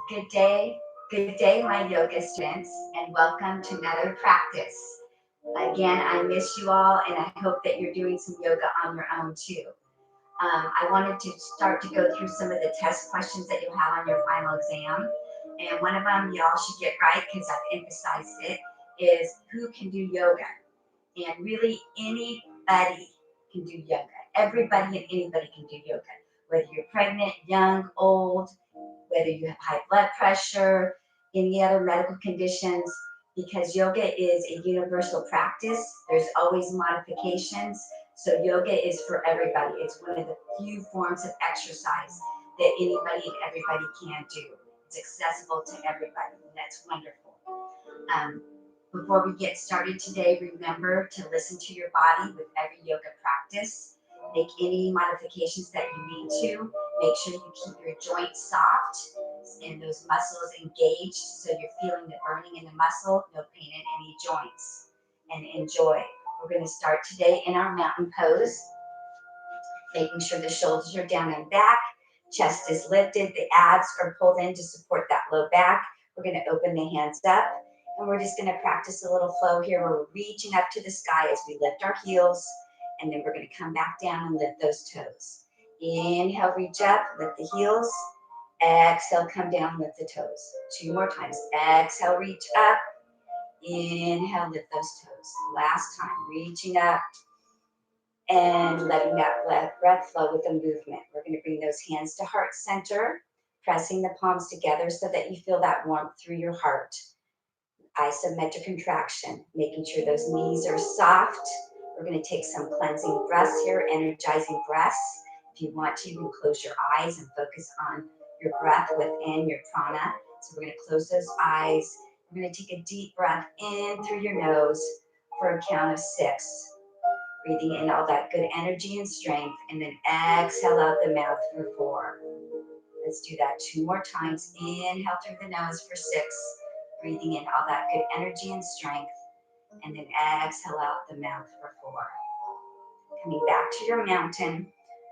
Good day, my yoga students, and welcome to another practice. Again, I miss you all, and I hope that you're doing some yoga on your own too. I wanted to start to go through some of the test questions that you'll have on your final exam, and one of them y'all should get right because I've emphasized it is who can do yoga, and really anybody can do yoga. Everybody and anybody can do yoga, whether you're pregnant, young, old, whether you have high blood pressure, any other medical conditions, because yoga is a universal practice. There's always modifications. So yoga is for everybody. It's one of the few forms of exercise that anybody and everybody can do. It's accessible to everybody, and that's wonderful. Um, Before we get started today, remember to listen to your body with every yoga practice. Make any modifications that you need to. Make sure you keep your joints soft and those muscles engaged so you're feeling the burning in the muscle, no pain in any joints. And enjoy. We're going to start today in our mountain pose, making sure the shoulders are down and back, chest is lifted, the abs are pulled in to support that low back. We're going to open the hands up, and we're just going to practice a little flow here where we're reaching up to the sky as we lift our heels, and then we're going to come back down and lift those toes. Inhale, reach up, lift the heels. Exhale, come down, lift the toes. Two more times. Exhale, reach up. Inhale, lift those toes. Last time, reaching up and letting that breath flow with the movement. We're going to bring those hands to heart center, pressing the palms together so that you feel that warmth through your heart. Isometric contraction, making sure those knees are soft. We're going to take some cleansing breaths here, energizing breaths. If you want to, you can close your eyes and focus on your breath within your prana. So we're going to close those eyes. We're going to take a deep breath in through your nose for a count of 6. Breathing in all that good energy and strength, and then exhale out the mouth for 4. Let's do that 2 more times. Inhale through the nose for 6. Breathing in all that good energy and strength, and then exhale out the mouth for 4. Coming back to your mountain,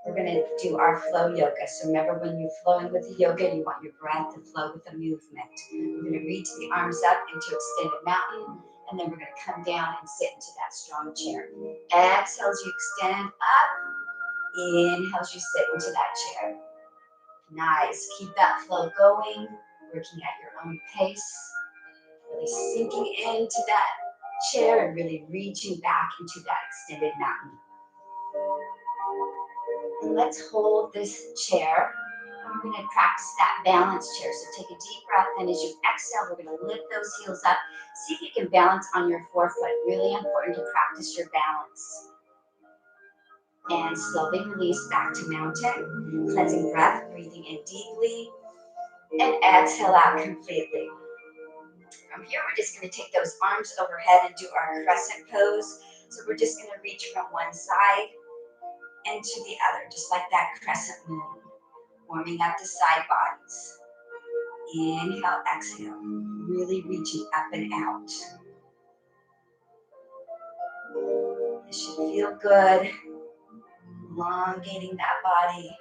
we're going to do our flow yoga. So remember, when you're flowing with the yoga, you want your breath to flow with the movement. We're going to reach the arms up into extended mountain, and then we're going to come down and sit into that strong chair. Exhale as you extend up. Inhale as you sit into that chair. Nice. Keep that flow going, working at your own pace. Really sinking into that chair and really reaching back into that extended mountain. And let's hold this chair. And we're going to practice that balance chair. So take a deep breath, and as you exhale, we're going to lift those heels up. See if you can balance on your forefoot. Really important to practice your balance. And slowly release back to mountain. Cleansing breath, breathing in deeply. And exhale out completely. From here, we're just going to take those arms overhead and do our crescent pose. So we're just going to reach from one side and to the other, just like that crescent moon. Warming up the side bodies. Inhale, exhale. Really reaching up and out. This should feel good. Elongating that body.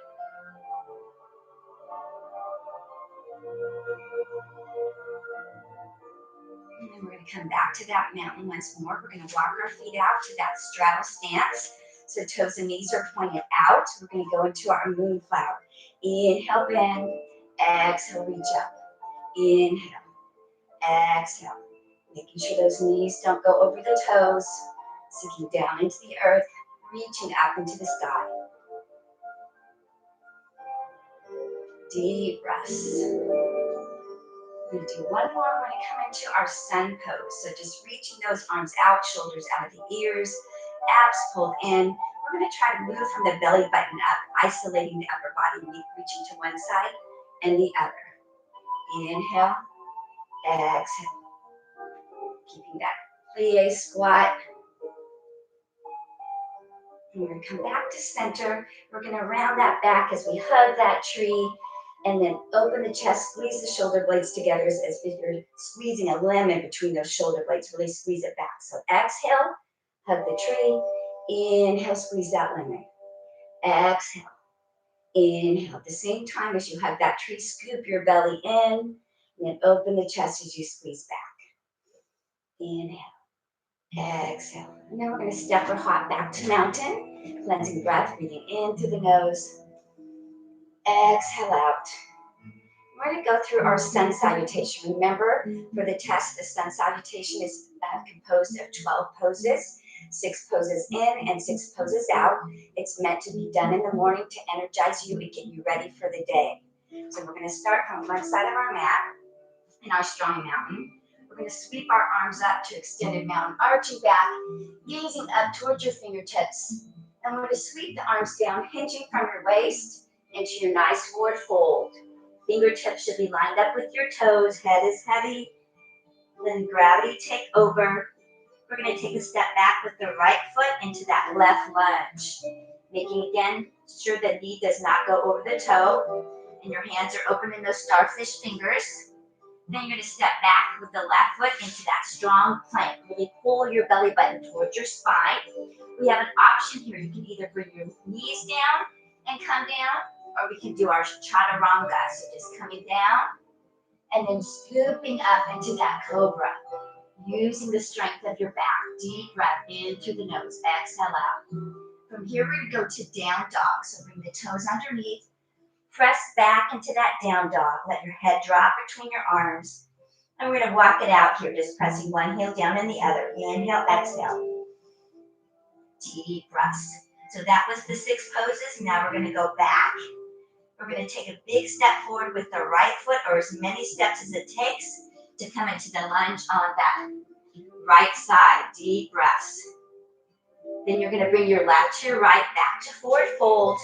And then we're going to come back to that mountain once more. We're going to walk our feet out to that straddle stance. So toes and knees are pointed out. We're going to go into our moonflower. Inhale, bend. Exhale, reach up. Inhale. Exhale. Making sure those knees don't go over the toes. Sinking down into the earth. Reaching up into the sky. Deep breaths. We're going to do one more. We're going to come into our sun pose. So just reaching those arms out, shoulders out of the ears, abs pulled in. We're going to try to move from the belly button up, isolating the upper body, reaching to one side and the other. Inhale, exhale. Keeping that plie squat. And we're going to come back to center. We're going to round that back as we hug that tree. And then open the chest, squeeze the shoulder blades together as if you're squeezing a lemon between those shoulder blades. Really squeeze it back. So exhale, hug the tree. Inhale, squeeze that lemon. Exhale. Inhale. At the same time as you hug that tree, scoop your belly in, and then open the chest as you squeeze back. Inhale. Exhale. And now we're going to step or hop back to mountain. Cleansing breath, breathing in through the nose. Exhale out. We're going to go through our sun salutation. Remember, for the test, the sun salutation is composed of 12 poses, 6 poses in and 6 poses out. It's meant to be done in the morning to energize you and get you ready for the day. So we're going to start from one side of our mat in our strong mountain. We're going to sweep our arms up to extended mountain, arching back, gazing up towards your fingertips. And we're going to sweep the arms down, hinging from your waist into your nice forward fold. Fingertips should be lined up with your toes. Head is heavy. Then gravity take over. We're going to take a step back with the right foot into that left lunge. Making again sure the knee does not go over the toe. And your hands are open in those starfish fingers. Then you're going to step back with the left foot into that strong plank. Really pull your belly button towards your spine. We have an option here. You can either bring your knees down and come down, or we can do our chaturanga. So just coming down and then scooping up into that cobra. Using the strength of your back. Deep breath in through the nose. Exhale out. From here, we're going to go to down dog. So bring the toes underneath. Press back into that down dog. Let your head drop between your arms. And we're going to walk it out here, just pressing one heel down and the other. Inhale, exhale. Deep breaths. So that was the 6 poses. Now we're going to go back. We're going to take a big step forward with the right foot, or as many steps as it takes to come into the lunge on that right side. Deep breaths. Then you're going to bring your left to your right, back to forward fold.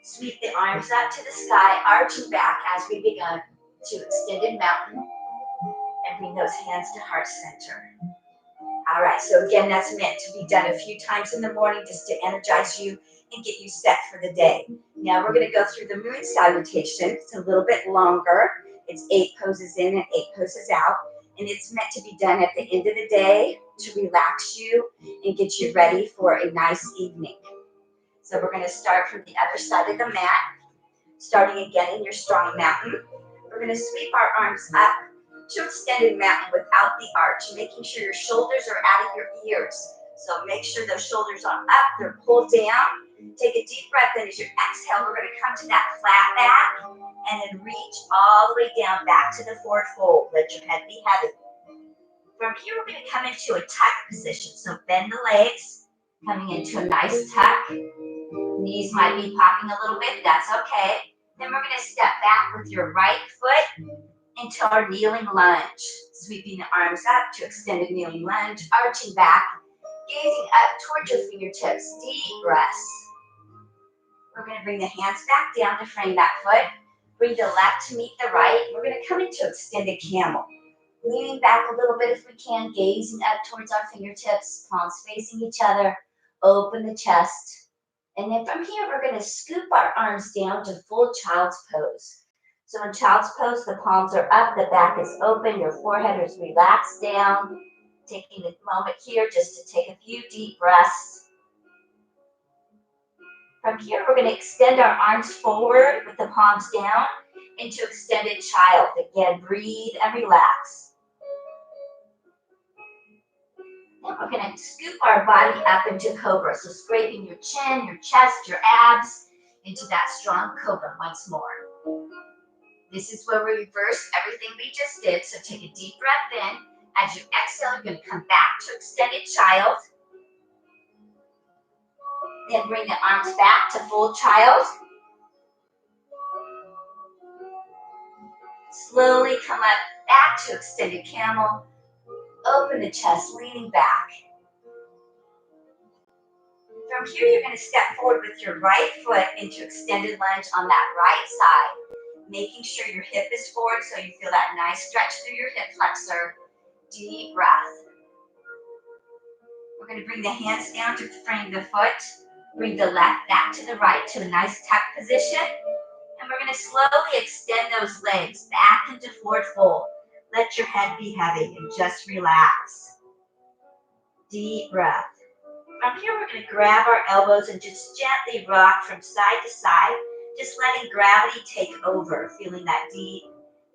Sweep the arms up to the sky, arching back as we begin to extended mountain. And bring those hands to heart center. All right, so again, that's meant to be done a few times in the morning just to energize you and get you set for the day. Now we're going to go through the moon salutation. It's a little bit longer. It's 8 poses in and 8 poses out. And it's meant to be done at the end of the day to relax you and get you ready for a nice evening. So we're going to start from the other side of the mat, starting again in your strong mountain. We're going to sweep our arms up to extended mountain without the arch, making sure your shoulders are out of your ears. So make sure those shoulders are up, they're pulled down. Take a deep breath in as you exhale. We're going to come to that flat back and then reach all the way down back to the forward fold. Let your head be heavy. From here, we're going to come into a tuck position. So bend the legs, coming into a nice tuck. Knees might be popping a little bit. That's okay. Then we're going to step back with your right foot into our kneeling lunge. Sweeping the arms up to extended kneeling lunge, arching back, gazing up towards your fingertips. Deep breaths. We're going to bring the hands back down to frame that foot. Bring the left to meet the right. We're going to come into extended camel. Leaning back a little bit if we can, gazing up towards our fingertips, palms facing each other. Open the chest. And then from here, we're going to scoop our arms down to full child's pose. So in child's pose, the palms are up, the back is open, your forehead is relaxed down. Taking a moment here just to take a few deep breaths. From here, we're going to extend our arms forward with the palms down into extended child. Again, breathe and relax. Then we're going to scoop our body up into cobra. So scraping your chin, your chest, your abs into that strong cobra once more. This is where we reverse everything we just did. So take a deep breath in. As you exhale, you're going to come back to extended child. Then bring the arms back to full child. Slowly come up back to extended camel. Open the chest, leaning back. From here, you're going to step forward with your right foot into extended lunge on that right side. Making sure your hip is forward so you feel that nice stretch through your hip flexor. Deep breath. We're going to bring the hands down to frame the foot. Bring the left back to the right to a nice tuck position. And we're going to slowly extend those legs back into forward fold. Let your head be heavy and just relax. Deep breath. From here, we're going to grab our elbows and just gently rock from side to side, just letting gravity take over, feeling that deep,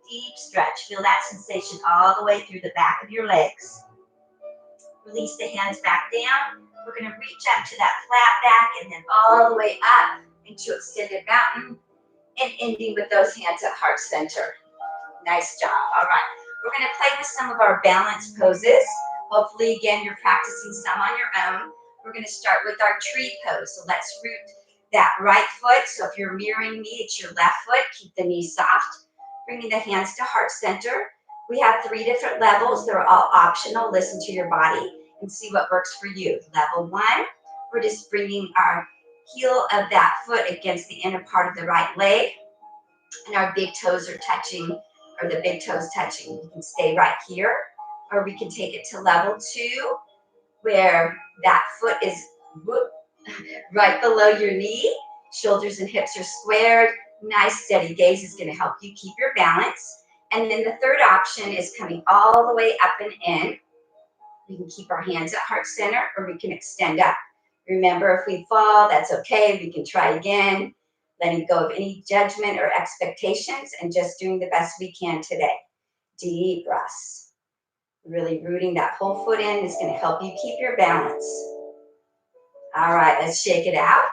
deep stretch. Feel that sensation all the way through the back of your legs. Release the hands back down. We're going to reach up to that flat back and then all the way up into extended mountain and ending with those hands at heart center. Nice job. All right. We're going to play with some of our balance poses. Hopefully, again, you're practicing some on your own. We're going to start with our tree pose. So let's root that right foot. So if you're mirroring me, it's your left foot. Keep the knees soft. Bringing the hands to heart center. We have 3 different levels. They're all optional. Listen to your body and see what works for you. Level 1, we're just bringing our heel of that foot against the inner part of the right leg. And our big toes are touching, or the big toes touching. You can stay right here, or we can take it to level 2, where that foot is right below your knee. Shoulders and hips are squared. Nice steady gaze is going to help you keep your balance. And then the third option is coming all the way up and in. We can keep our hands at heart center, or we can extend up. Remember, if we fall, that's okay. We can try again, letting go of any judgment or expectations and just doing the best we can today. Deep breaths. Really rooting that whole foot in is going to help you keep your balance. All right, let's shake it out.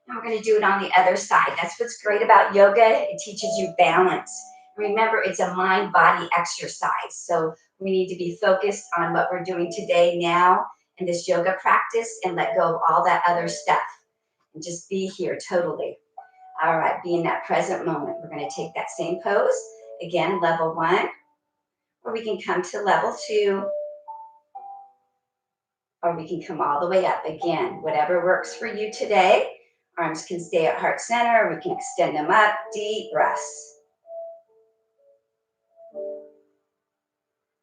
And we're going to do it on the other side. That's what's great about yoga. It teaches you balance. Remember, it's a mind-body exercise. So we need to be focused on what we're doing today, now, in this yoga practice, and let go of all that other stuff. And just be here totally. All right, be in that present moment. We're going to take that same pose. Again, level 1. Or we can come to level 2. Or we can come all the way up. Again, whatever works for you today. Arms can stay at heart center. We can extend them up. Deep breaths.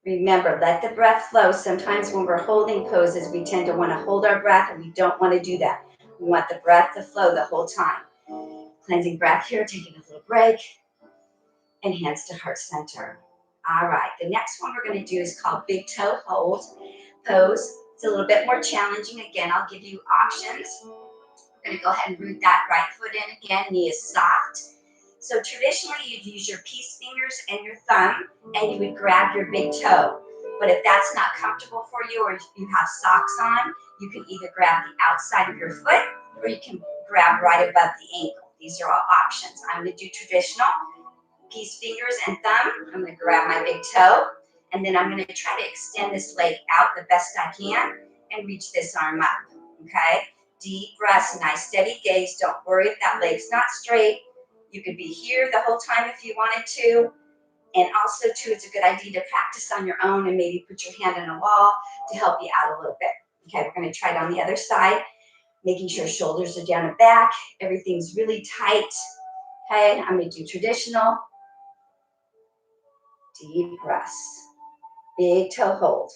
Remember, let the breath flow. Sometimes when we're holding poses, we tend to want to hold our breath, and we don't want to do that. We want the breath to flow the whole time. Cleansing breath here, taking a little break, and hands to heart center. All right, the next one we're going to do is called big toe hold pose. It's a little bit more challenging. Again, I'll give you options. We're going to go ahead and root that right foot in again. Knee is soft. So traditionally, you'd use your peace fingers and your thumb, and you would grab your big toe. But if that's not comfortable for you, or if you have socks on, you can either grab the outside of your foot, or you can grab right above the ankle. These are all options. I'm going to do traditional, peace fingers and thumb. I'm going to grab my big toe, and then I'm going to try to extend this leg out the best I can and reach this arm up, okay? Deep breaths, nice steady gaze. Don't worry if that leg's not straight. You could be here the whole time if you wanted to. And also, too, it's a good idea to practice on your own and maybe put your hand on a wall to help you out a little bit. Okay, we're going to try it on the other side, making sure shoulders are down and back. Everything's really tight. Okay, I'm going to do traditional. Deep breaths. Big toe hold.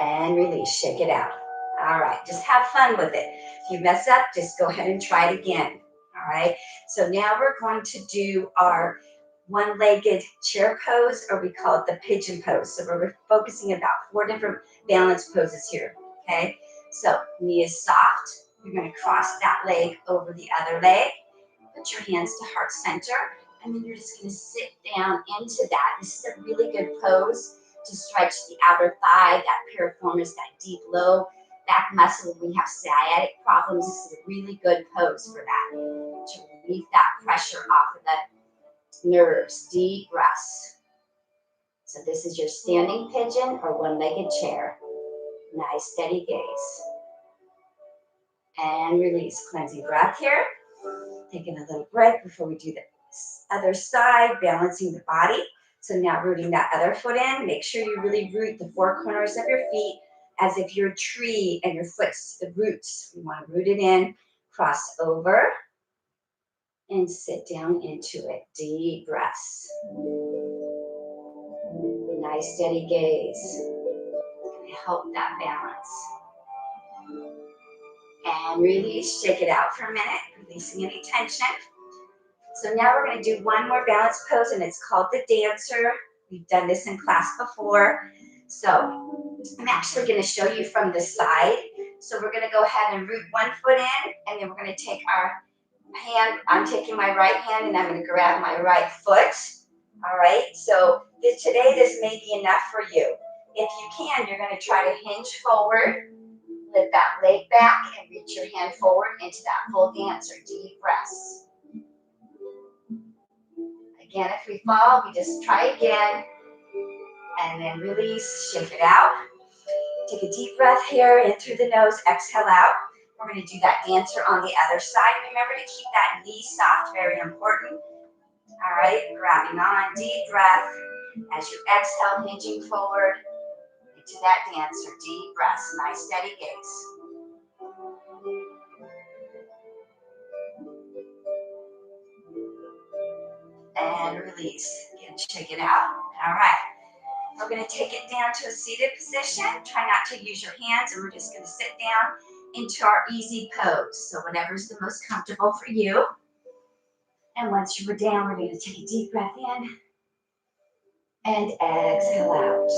And release. Shake it out. All right, just have fun with it. If you mess up, just go ahead and try it again. All right, so now we're going to do our one-legged chair pose, or we call it the pigeon pose. So we're focusing about 4 different balance poses here, okay? So knee is soft. You're going to cross that leg over the other leg. Put your hands to heart center, and then you're just going to sit down into that. This is a really good pose to stretch the outer thigh, that piriformis, that deep low back muscle. When we have sciatic problems, this is a really good pose for that, to relieve that pressure off of the nerves. Deep breaths. So this is your standing pigeon or one-legged chair. Nice steady gaze. And release. Cleansing breath here. Taking a little break before we do the other side, balancing the body. So now rooting that other foot in. Make sure you really root the 4 corners of your feet as if you're a tree and your foot's the roots. We want to root it in, cross over, and sit down into it. Deep breaths. Nice steady gaze. Help that balance. And release. Shake it out for a minute, releasing any tension. So now we're going to do one more balance pose, and it's called the dancer. We've done this in class before. So I'm actually going to show you from the side. So we're going to go ahead and root one foot in, and then we're going to take our hand. I'm taking my right hand and I'm going to grab my right foot. All right, so today this may be enough for you. If you can, you're going to try to hinge forward, lift that leg back, and reach your hand forward into that full dancer. Deep breaths. Again, if we fall, we just try again, and then release, shake it out. Take a deep breath here, in through the nose, exhale out. We're going to do that dancer on the other side. Remember to keep that knee soft, very important. All right, grabbing on, deep breath. As you exhale, hinging forward into that dancer. Deep breaths, nice steady gaze. And release. Again, shake it out. All right. We're going to take it down to a seated position. Try not to use your hands, and we're just going to sit down into our easy pose. So whatever's the most comfortable for you. And once you were down, we're going to take a deep breath in and exhale out.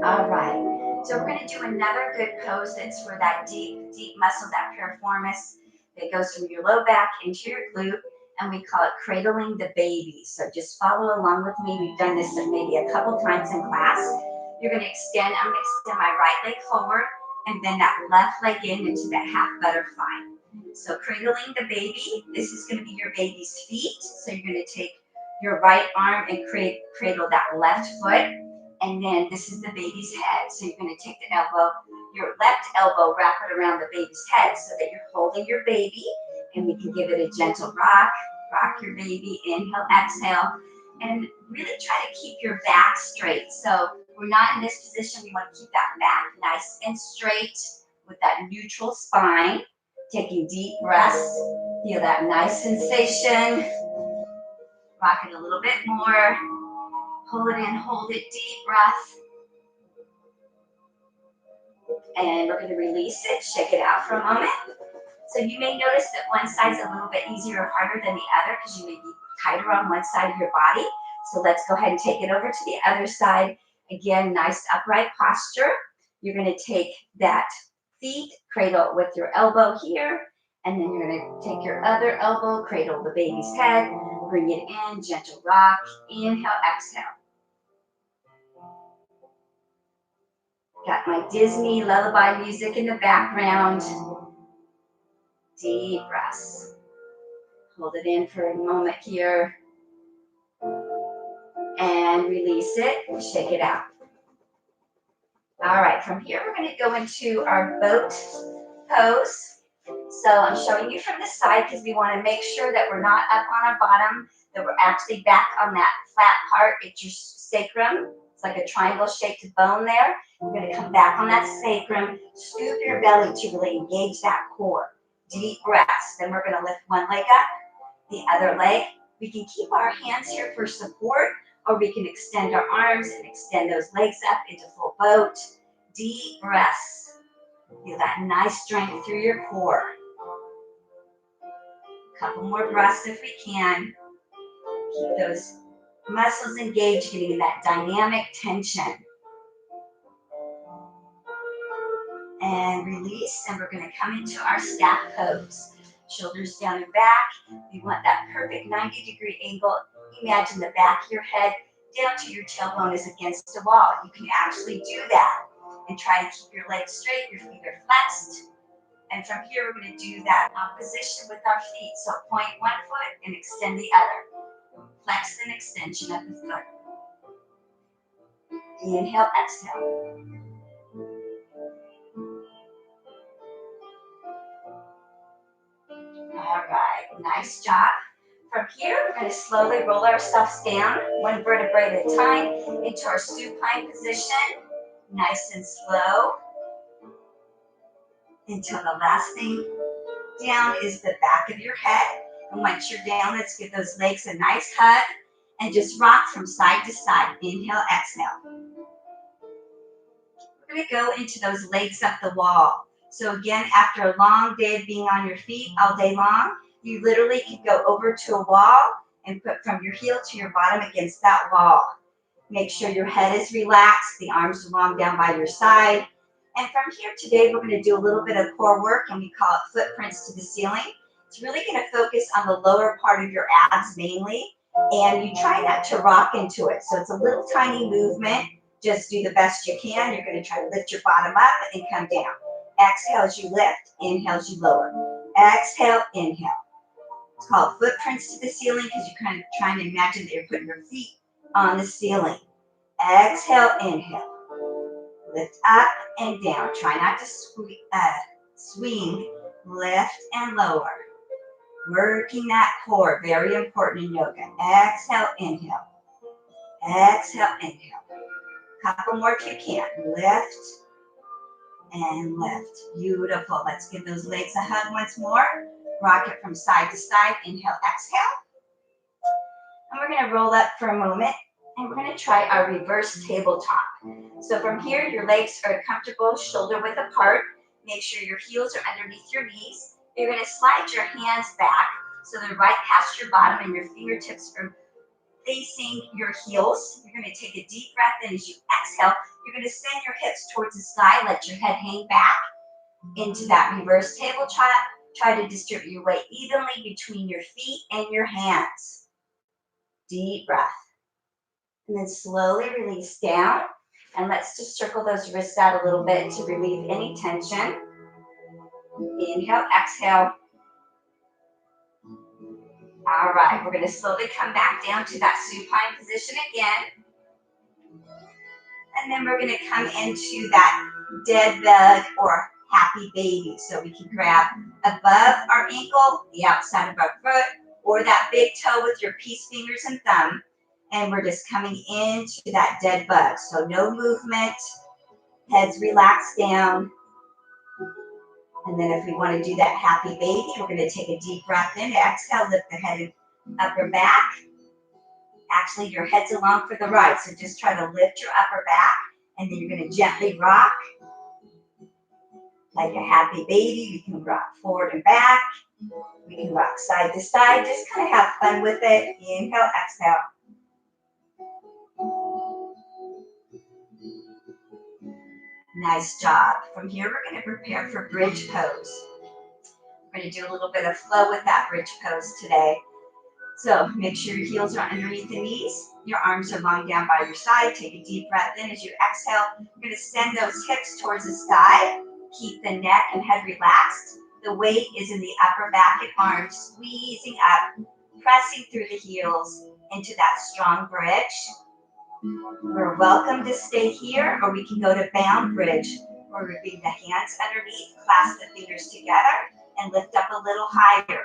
All right. So we're going to do another good pose that's for that deep muscle, that piriformis, that goes from your low back into your glute, and we call it cradling the baby. So just follow along with me. We've done this maybe a couple times in class. You're going to extend, I'm going to extend my right leg forward and then that left leg into that half butterfly. So cradling the baby, this is going to be your baby's feet. So you're going to take your right arm and cradle that left foot. And then this is the baby's head. So you're going to take the elbow, your left elbow, wrap it around the baby's head so that you're holding your baby. And we can give it a gentle rock. Rock your baby, inhale, exhale. And really try to keep your back straight. So we're not in this position. We want to keep that back nice and straight with that neutral spine. Taking deep breaths. Feel that nice sensation. Rock it a little bit more. Pull it in, hold it, deep breath. And we're going to release it, shake it out for a moment. So you may notice that one side's a little bit easier or harder than the other because you may be tighter on one side of your body. So let's go ahead and take it over to the other side. Again, nice upright posture. You're going to take that feet, cradle with your elbow here, and then you're going to take your other elbow, cradle the baby's head, bring it in, gentle rock, inhale, exhale. Got my Disney lullaby music in the background. Deep breaths. Hold it in for a moment here. And release it. Shake it out. All right, from here we're going to go into our boat pose. So I'm showing you from the side because we want to make sure that we're not up on our bottom, that we're actually back on that flat part. It's your sacrum. It's like a triangle shaped bone there. You're going to come back on that sacrum, scoop your belly to really engage that core. Deep breaths. Then we're going to lift one leg up, the other leg. We can keep our hands here for support, or we can extend our arms and extend those legs up into full boat. Deep breaths. Feel that nice strength through your core. Couple more breaths if we can. Keep those muscles engaged, getting in that dynamic tension. And release, and we're going to come into our staff pose. Shoulders down and back. We want that perfect 90-degree angle. Imagine the back of your head down to your tailbone is against the wall. You can actually do that and try to keep your legs straight, your feet are flexed. And from here, we're going to do that opposition with our feet. So point one foot and extend the other. Flex and extension of the foot. Inhale, exhale. All right, nice job. From here, we're going to slowly roll ourselves down, one vertebrae at a time, into our supine position. Nice and slow. Until the last thing down is the back of your head. And once you're down, let's give those legs a nice hug and just rock from side to side. Inhale, exhale. We're going to go into those legs up the wall. So again, after a long day of being on your feet all day long, you literally could go over to a wall and put from your heel to your bottom against that wall. Make sure your head is relaxed, the arms are long down by your side. And from here today, we're going to do a little bit of core work, and we call it footprints to the ceiling. It's really going to focus on the lower part of your abs mainly, and you try not to rock into it. So it's a little tiny movement. Just do the best you can. You're going to try to lift your bottom up and come down. Exhale as you lift, inhale as you lower. Exhale, inhale. It's called footprints to the ceiling because you're kind of trying to imagine that you're putting your feet on the ceiling. Exhale, inhale. Lift up and down. Try not to swing, lift and lower. Working that core, very important in yoga. Exhale, inhale. Exhale, inhale. Couple more if you can. Lift and lift. Beautiful. Let's give those legs a hug once more. Rock it from side to side. Inhale, exhale. And we're going to roll up for a moment, and we're going to try our reverse tabletop. So from here, your legs are comfortable, shoulder width apart. Make sure your heels are underneath your knees. You're going to slide your hands back so they're right past your bottom, and your fingertips are facing your heels. You're going to take a deep breath in as you exhale. You're going to send your hips towards the sky. Let your head hang back into that reverse tabletop. Try to distribute your weight evenly between your feet and your hands. Deep breath. And then slowly release down. And let's just circle those wrists out a little bit to relieve any tension. Inhale, exhale. All right, we're going to slowly come back down to that supine position again. And then we're going to come into that dead bug or happy baby. So we can grab above our ankle, the outside of our foot, or that big toe with your peace fingers and thumb. And we're just coming into that dead bug. So no movement, heads relaxed down. And then if we want to do that happy baby, we're going to take a deep breath in. Exhale, lift the head and upper back. Actually, your head's along for the ride. So just try to lift your upper back. And then you're going to gently rock like a happy baby. We can rock forward and back. We can rock side to side. Just kind of have fun with it. Inhale, exhale. Nice job. From here, we're going to prepare for bridge pose. We're going to do a little bit of flow with that bridge pose today. So make sure your heels are underneath the knees. Your arms are long down by your side. Take a deep breath in as you exhale. You're going to send those hips towards the sky. Keep the neck and head relaxed. The weight is in the upper back and arms, squeezing up, pressing through the heels into that strong bridge. We're welcome to stay here, or we can go to bound bridge, where we bring the hands underneath, clasp the fingers together, and lift up a little higher.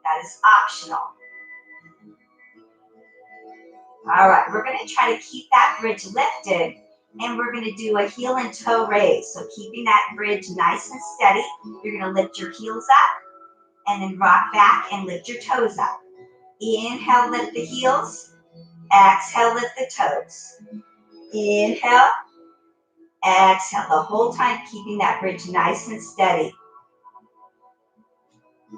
That is optional. All right, we're going to try to keep that bridge lifted, and we're going to do a heel and toe raise. So keeping that bridge nice and steady, you're going to lift your heels up, and then rock back and lift your toes up. Inhale, lift the heels. Exhale, lift the toes. Inhale, exhale. The whole time keeping that bridge nice and steady.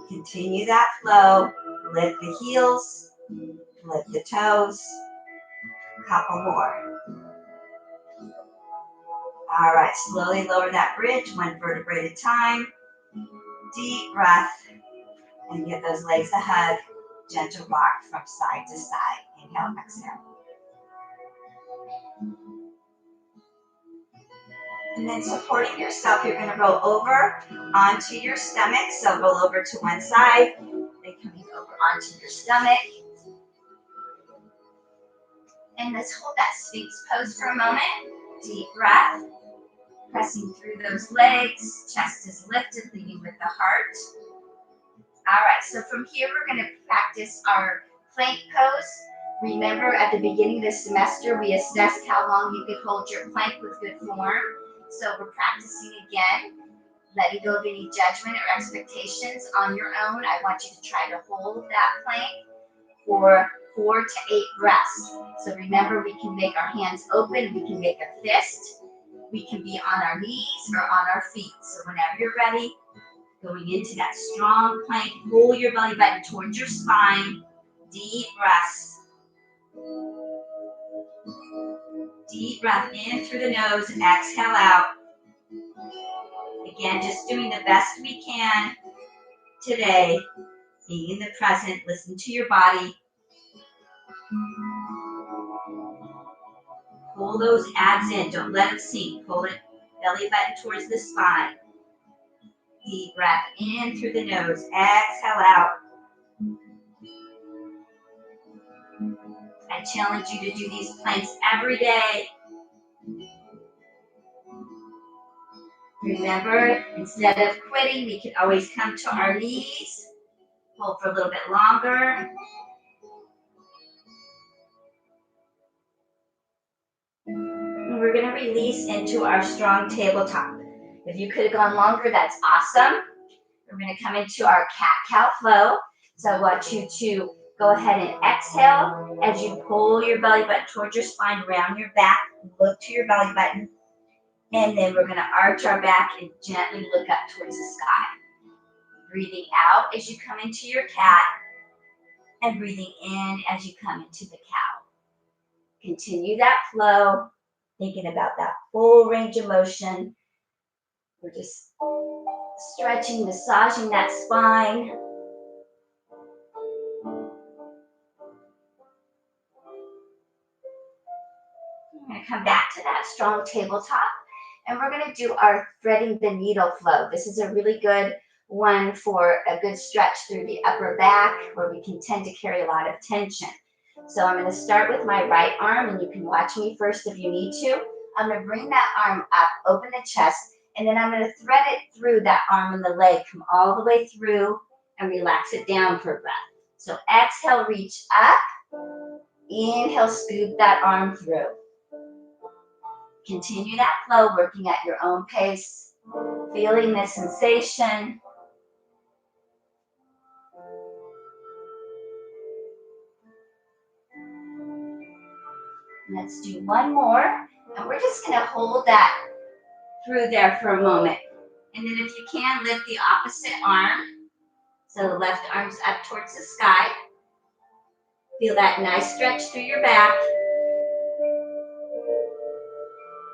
Continue that flow. Lift the heels, lift the toes. Couple more. All right, slowly lower that bridge, one vertebrae at a time. Deep breath, and give those legs a hug. Gentle rock from side to side. Inhale, exhale. And then supporting yourself, you're going to roll over onto your stomach. So roll over to one side, then coming over onto your stomach. And let's hold that Sphinx pose for a moment. Deep breath. Pressing through those legs. Chest is lifted, leading with the heart. All right, so from here, we're going to practice our plank pose. Remember, at the beginning of the semester, we assessed how long you could hold your plank with good form. So we're practicing again, letting go of any judgment or expectations on your own. I want you to try to hold that plank for 4 to 8 breaths. So remember, we can make our hands open, we can make a fist, we can be on our knees or on our feet. So whenever you're ready, going into that strong plank, pull your belly button towards your spine, deep breaths. Deep breath in through the nose and exhale out. Again, just doing the best we can today. Being in the present, listen to your body. Pull those abs in, don't let them sink. Pull it, belly button towards the spine. Deep breath in through the nose, exhale out. I challenge you to do these planks every day. Remember, instead of quitting, we can always come to our knees. Hold for a little bit longer. And we're going to release into our strong tabletop. If you could have gone longer, that's awesome. We're going to come into our cat-cow flow. So I want you to go ahead and exhale as you pull your belly button towards your spine, round your back, look to your belly button. And then we're going to arch our back and gently look up towards the sky. Breathing out as you come into your cat, and breathing in as you come into the cow. Continue that flow, thinking about that full range of motion. We're just stretching, massaging that spine. We're going to come back to that strong tabletop, and we're going to do our threading the needle flow. This is a really good one for a good stretch through the upper back, where we can tend to carry a lot of tension. So I'm going to start with my right arm, and you can watch me first if you need to. I'm going to bring that arm up, open the chest, and then I'm going to thread it through that arm and the leg. Come all the way through and relax it down for a breath. So exhale, reach up. Inhale, scoop that arm through. Continue that flow, working at your own pace, feeling the sensation. Let's do one more, and we're just going to hold that through there for a moment. And then if you can, lift the opposite arm. So the left arm's up towards the sky. Feel that nice stretch through your back.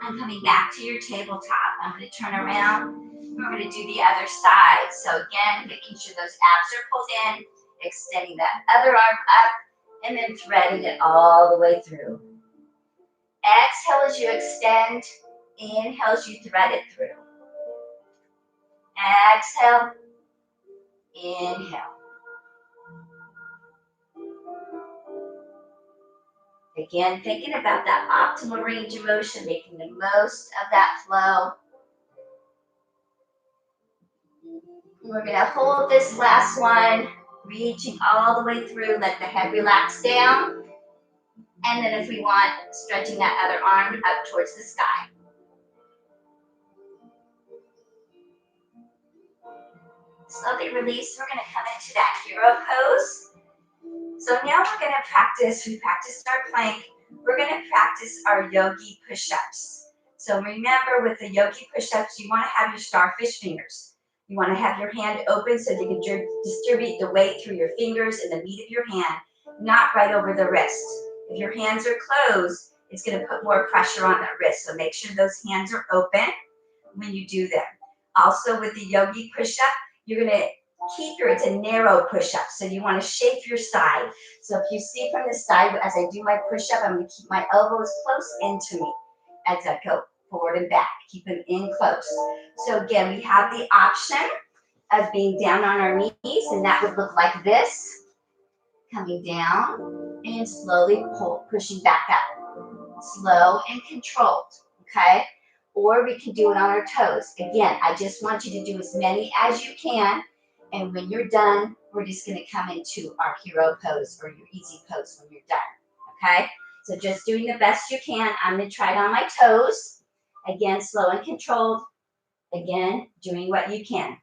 And coming back to your tabletop, I'm going to turn around. We're going to do the other side. So again, making sure those abs are pulled in, extending that other arm up, and then threading it all the way through. Exhale as you extend. Inhale as you thread it through. Exhale. Inhale. Again, thinking about that optimal range of motion, making the most of that flow. We're going to hold this last one, reaching all the way through. Let the head relax down. And then if we want, stretching that other arm up towards the sky. Slowly release. We're going to come into that hero pose. So now we're going to practice. We practiced our plank. We're going to practice our yogi push-ups. So remember, with the yogi push-ups, you want to have your starfish fingers. You want to have your hand open so you can distribute the weight through your fingers and the meat of your hand, not right over the wrist. If your hands are closed, it's going to put more pressure on the wrist. So make sure those hands are open when you do them. Also, with the yogi push-up, you're going to it's a narrow push-up, so you want to shape your side. So if you see from the side, as I do my push-up, I'm going to keep my elbows close into me as I go forward and back. Keep them in close. So again, we have the option of being down on our knees, and that would look like this. Coming down and slowly pushing back up. Slow and controlled, okay? Or we can do it on our toes. Again, I just want you to do as many as you can. And when you're done, we're just going to come into our hero pose or your easy pose when you're done, okay? So just doing the best you can. I'm going to try it on my toes. Again, slow and controlled. Again, doing what you can.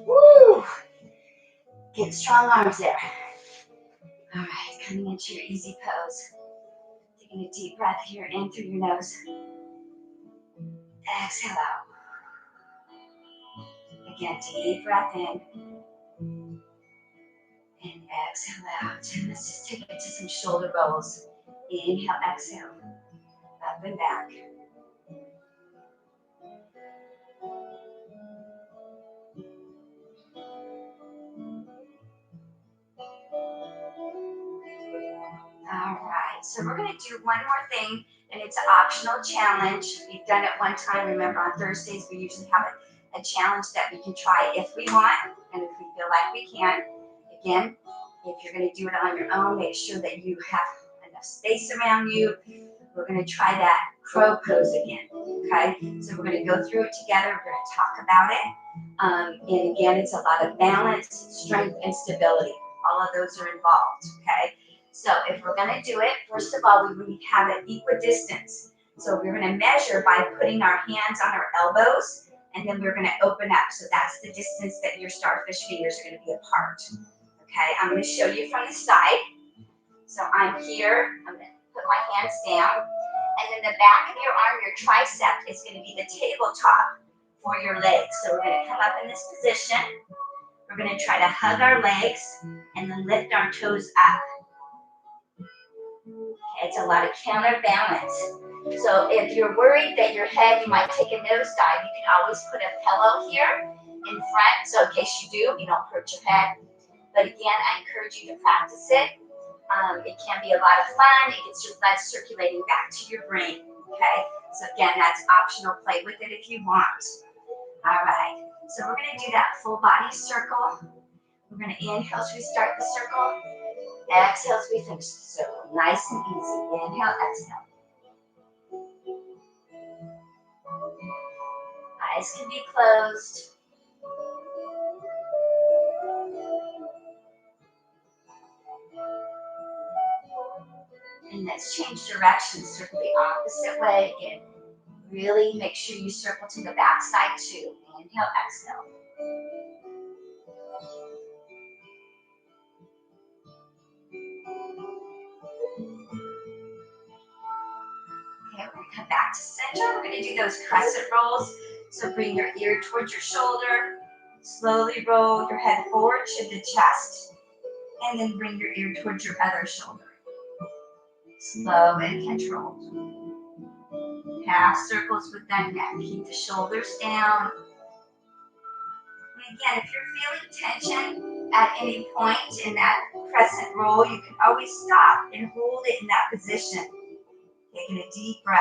Woo! Get strong arms there. All right, coming into your easy pose. Taking a deep breath here in through your nose. Exhale out. Again, deep breath in. And exhale out. And let's just take it to some shoulder rolls. Inhale, exhale. Up and back. All right, so we're going to do one more thing, and it's an optional challenge. We've done it one time. Remember, on Thursdays, we usually have a challenge that we can try if we want, and if we feel like we can. Again, if you're going to do it on your own, make sure that you have enough space around you. We're going to try that crow pose again, okay? So we're going to go through it together. We're going to talk about it. And again, it's a lot of balance, strength, and stability. All of those are involved, okay? So if we're going to do it, first of all, we need to have it equidistance. So we're going to measure by putting our hands on our elbows, and then we're going to open up. So that's the distance that your starfish fingers are going to be apart. Okay, I'm going to show you from the side. So I'm here. I'm going to put my hands down. And then the back of your arm, your tricep, is going to be the tabletop for your legs. So we're going to come up in this position. We're going to try to hug our legs and then lift our toes up. Okay, it's a lot of counterbalance. So if you're worried that your head, you might take a nosedive, you can always put a pillow here in front. So in case you do, you don't hurt your head. But again, I encourage you to practice it. It can be a lot of fun. It gets your blood circulating back to your brain. Okay, so again, that's optional. Play with it if you want. All right, so we're going to do that full body circle. We're going to inhale as we start the circle. Exhale as we finish the circle. Nice and easy. Inhale, exhale. Eyes can be closed. And let's change directions. Circle the opposite way again. Really make sure you circle to the back side too. Inhale, exhale. Okay, we're going to come back to center. We're going to do those crescent rolls. So bring your ear towards your shoulder. Slowly roll your head forward to the chest. And then bring your ear towards your other shoulder. Slow and controlled. Half circles with that neck. Keep the shoulders down. And again, if you're feeling tension at any point in that crescent roll, you can always stop and hold it in that position. Taking a deep breath.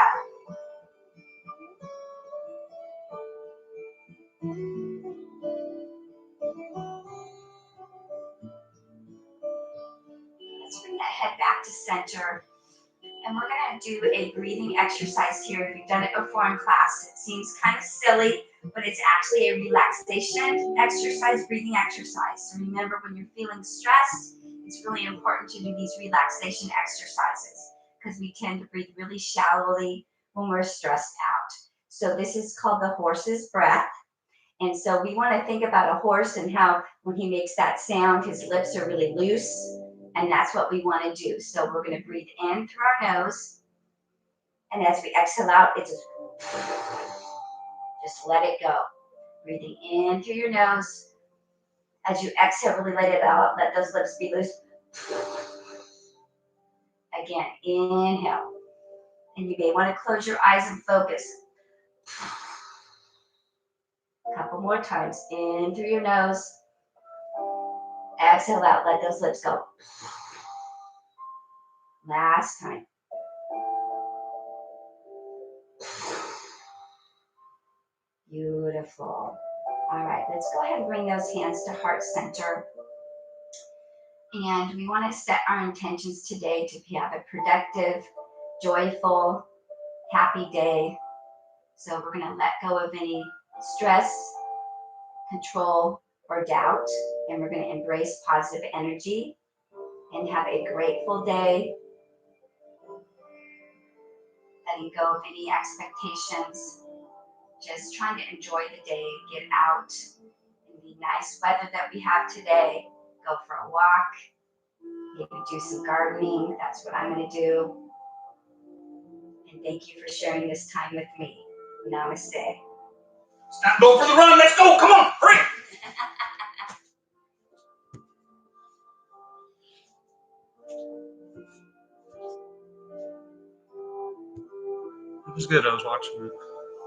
Let's bring that head back to center. And we're going to do a breathing exercise here. If you've done it before in class, it seems kind of silly, but it's actually a relaxation exercise, breathing exercise. So remember, when you're feeling stressed, it's really important to do these relaxation exercises because we tend to breathe really shallowly when we're stressed out. So this is called the horse's breath. And so we want to think about a horse and how when he makes that sound, his lips are really loose. And that's what we want to do. So we're going to breathe in through our nose. And as we exhale out, it's just let it go. Breathing in through your nose. As you exhale, really let it out. Let those lips be loose. Again, inhale. And you may want to close your eyes and focus. A couple more times. In through your nose. Exhale out. Let those lips go. Last time. Beautiful. All right, let's go ahead and bring those hands to heart center. And we want to set our intentions today to have a productive, joyful, happy day. So we're going to let go of any stress, control, or doubt. And we're going to embrace positive energy and have a grateful day. Letting go of any expectations. Just trying to enjoy the day, get out in the nice weather that we have today. Go for a walk. maybe do some gardening. That's what I'm going to do. And thank you for sharing this time with me. Namaste. It's time to go for the run. Let's go. Come on. Hurry. It was good. I was watching it.